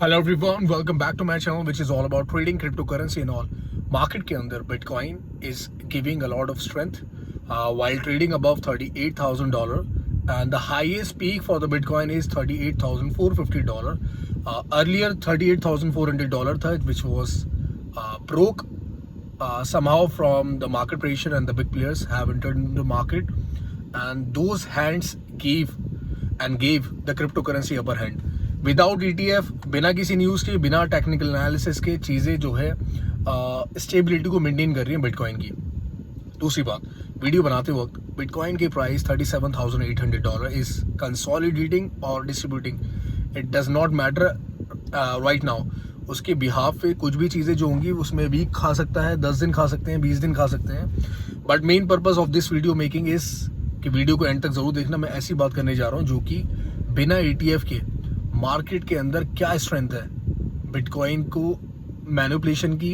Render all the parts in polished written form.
Hello everyone, welcome back to my channel which is all about trading cryptocurrency in all. Market के अंदर bitcoin is giving a lot of strength while trading above $38,000 and the highest peak for the bitcoin is $38,450. Earlier $38,400 था, which was broke somehow from the market pressure, and the big players have entered into the market, and those hands gave the cryptocurrency upper hand. Without ETF, बिना किसी news के, बिना technical analysis के चीज़ें जो है stability को maintain कर रही हैं बिटकॉइन की। दूसरी बात, वीडियो बनाते वक्त बिटकॉइन की प्राइस $37,800 इज कंसोलिडेटिंग और distributing. It does not matter right now. उसके बिहाफ पे कुछ भी चीज़ें जो होंगी उसमें वीक खा सकता है, 10 दिन खा सकते हैं, 20 दिन खा सकते हैं। But main purpose of this video making is कि वीडियो को एंड तक जरूर देखना। मैं ऐसी बात करने जा रहा हूँ जो कि बिना ETF के मार्केट के अंदर क्या स्ट्रेंथ है बिटकॉइन को मैनिपुलेशन की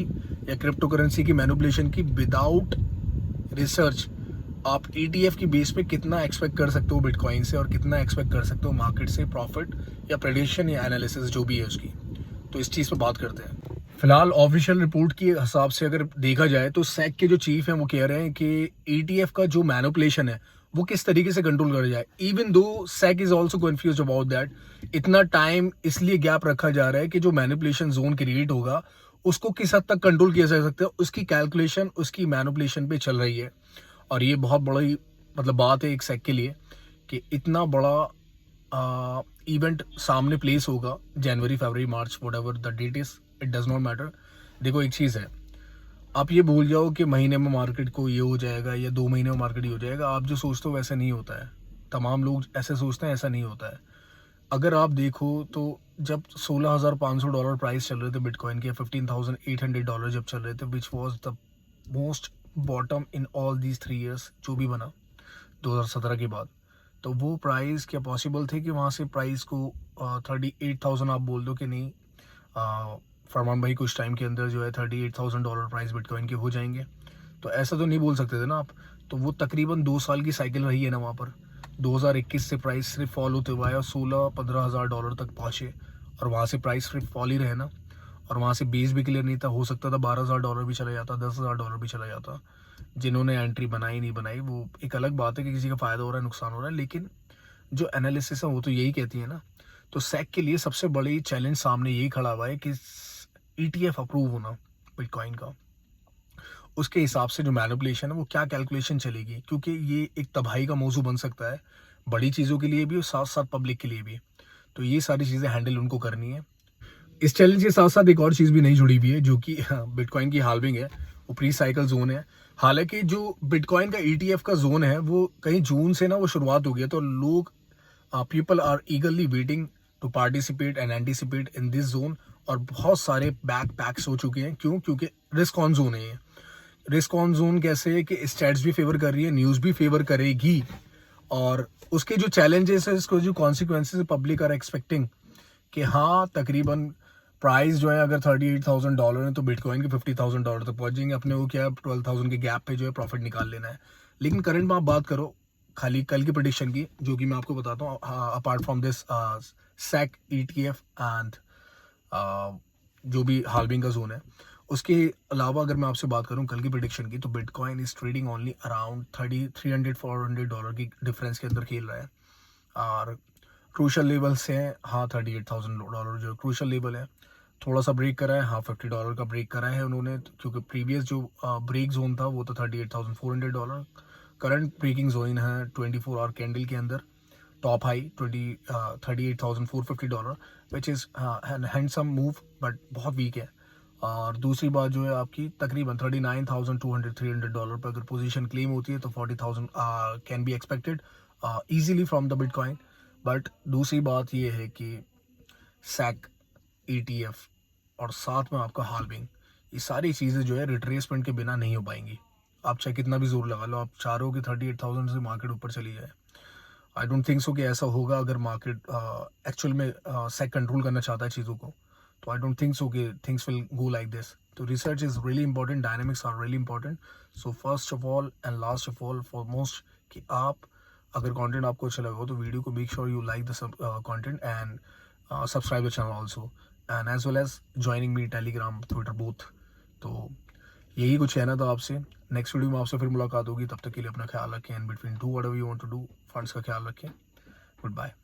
या क्रिप्टो करेंसी की मैनिपुलेशन की विदाउट रिसर्च। आप ETF की बेस पे कितना एक्सपेक्ट कर सकते हो बिटकॉइन से, और कितना एक्सपेक्ट कर सकते हो मार्केट से प्रॉफिट या प्रेडिक्शन या एनालिसिस जो भी है उसकी। तो इस चीज़ पे बात करते हैं। फिलहाल ऑफिशियल रिपोर्ट के हिसाब से अगर देखा जाए तो SEC के जो चीफ हैं वो कह रहे हैं कि ETF का जो मैनिपुलेशन है वो किस तरीके से कंट्रोल करा जाए। Even though SEC is also confuse about that. इतना टाइम इसलिए गैप रखा जा रहा है कि जो मैनिपुलेशन जोन क्रिएट होगा उसको किस हद तक कंट्रोल किया जा सकता है, उसकी कैलकुलेशन उसकी मैनिपुलेशन पे चल रही है। और ये बहुत बड़ी बात है एक SEC के लिए कि इतना बड़ा इवेंट सामने प्लेस होगा जनवरी, फरवरी, मार्च, whatever the date is, it does not matter. देखो एक चीज़ है, आप ये भूल जाओ कि महीने में मार्केट को ये हो जाएगा या 2 महीने में मार्केट ये हो जाएगा। आप जो सोचते हो वैसा नहीं होता है। तमाम लोग ऐसे सोचते हैं, ऐसा नहीं होता है। अगर आप देखो तो जब $16,500 प्राइस चल रहे थे बिटकॉइन के, $15,800 जब चल रहे थे, which was the most bottom in all these 3 years जो भी बना 2017 के बाद, तो वो प्राइस क्या पॉसिबल थे कि वहाँ से प्राइस को 38,000 आप बोल दो कि नहीं, फरमान भाई कुछ टाइम के अंदर जो है $38,000 प्राइस बिटकॉइन के हो जाएंगे? तो ऐसा तो नहीं बोल सकते थे ना आप। तो वो तकरीबन 2 साल की साइकिल रही है ना वहाँ पर। 2021 से प्राइस सिर्फ फॉल होते हुए आया, $16-15,000 तक पहुँचे, और वहाँ से प्राइस सिर्फ फॉल ही रहे ना। और वहाँ से बेस भी क्लियर नहीं था, हो सकता था $12,000 भी चला जाता, $10,000 भी चला जाता। जिन्होंने एंट्री बनाई नहीं बनाई वो एक अलग बात है कि किसी का फ़ायदा हो रहा है, नुकसान हो रहा है, लेकिन जो एनालिसिस है वो तो यही कहती है ना। तो SEC के लिए सबसे बड़ी चैलेंज सामने यही खड़ा हुआ है कि ETF अप्रूव होना बिटकॉइन का, उसके हिसाब से जो मैनिपुलेशन है वो क्या कैलकुलेशन चलेगी, क्योंकि ये एक तबाही का मौजू बन सकता है बड़ी चीज़ों के लिए भी और साथ साथ पब्लिक के लिए भी। तो ये सारी चीज़ें हैंडल उनको करनी है। इस चैलेंज के साथ साथ एक और चीज़ भी नहीं जुड़ी हुई है जो कि बिटकॉइन की हाल्विंग है, वो प्री साइकिल जोन है। हालांकि जो बिटकॉइन का ETF का जोन है वो कहीं जून से ना वो शुरुआत हो गया, तो लोग people are eagerly waiting to participate and anticipate in this zone. और बहुत सारे बैक पैक्स हो चुके हैं। क्यों? क्योंकि रिस्क ऑन जोन है ये। रिस्क ऑन जोन कैसे है कि स्टैट्स भी फेवर कर रही है, न्यूज़ भी फेवर करेगी, और उसके जो चैलेंजेस है, इसको जो कॉन्सिक्वेंसेज पब्लिक आर एक्सपेक्टिंग कि हाँ तकरीबन प्राइस जो है अगर $38,000 है तो बिटकॉइन के $50,000 तक पहुंच जाएंगे। अपने को क्या है 12,000 के गैप पे जो है प्रॉफिट निकाल लेना है। लेकिन करंट में आप बात करो खाली कल की प्रेडिक्शन की, जो कि मैं आपको बताता हूँ apart from this SEC ETF and जो भी हाल्विंग का जोन है, उसके अलावा अगर मैं आपसे बात करूं कल की प्रेडिक्शन की, तो bitcoin is trading only around $300-400 की डिफरेंस के अंदर खेल रहा है। और क्रूशल लेवल्स हैं, हाँ $38,000 जो क्रूशल लेवल है, थोड़ा सा ब्रेक करा है, हाँ $50 का ब्रेक करा है उन्होंने, क्योंकि प्रीवियस जो ब्रेक जोन था वो तो $38,400। करंट ब्रेकिंग जोन है 24 आवर कैंडल के अंदर, top high $38,450, which is handsome move but बहुत वीक है। और दूसरी बात जो है आपकी तकरीबन $39,200-300 पर अगर पोजीशन क्लेम होती है तो 40,000 can be expected easily from the bitcoin. But दूसरी बात ये है कि SEC, ETF और साथ में आपका हाल्विंग, ये सारी चीज़ें जो है रिट्रेसमेंट के बिना नहीं हो पाएंगी। आप चाहे कितना भी जोर लगा लो, आप चाह रहे हो कि 38,000 से मार्केट ऊपर चली जाए, आई डोंट थिंक सो कि ऐसा होगा। अगर मार्केट एक्चुअल में SEC कंट्रोल करना चाहता है चीज़ों को, तो आई डोंट थिंक सो कि things will go like this. तो research is really important, dynamics are really important. So first of all and last of all foremost कि आप अगर कंटेंट आपको अच्छा लगा हो तो वीडियो को make sure you like the content and subscribe the channel also. And as well as joining me Telegram, Twitter, both. तो यही कुछ कहना था आपसे। नेक्स्ट वीडियो में आपसे फिर मुलाकात होगी, तब तक के लिए अपना ख्याल रखें and between do whatever you want to do, funds का ख्याल रखें। Good bye.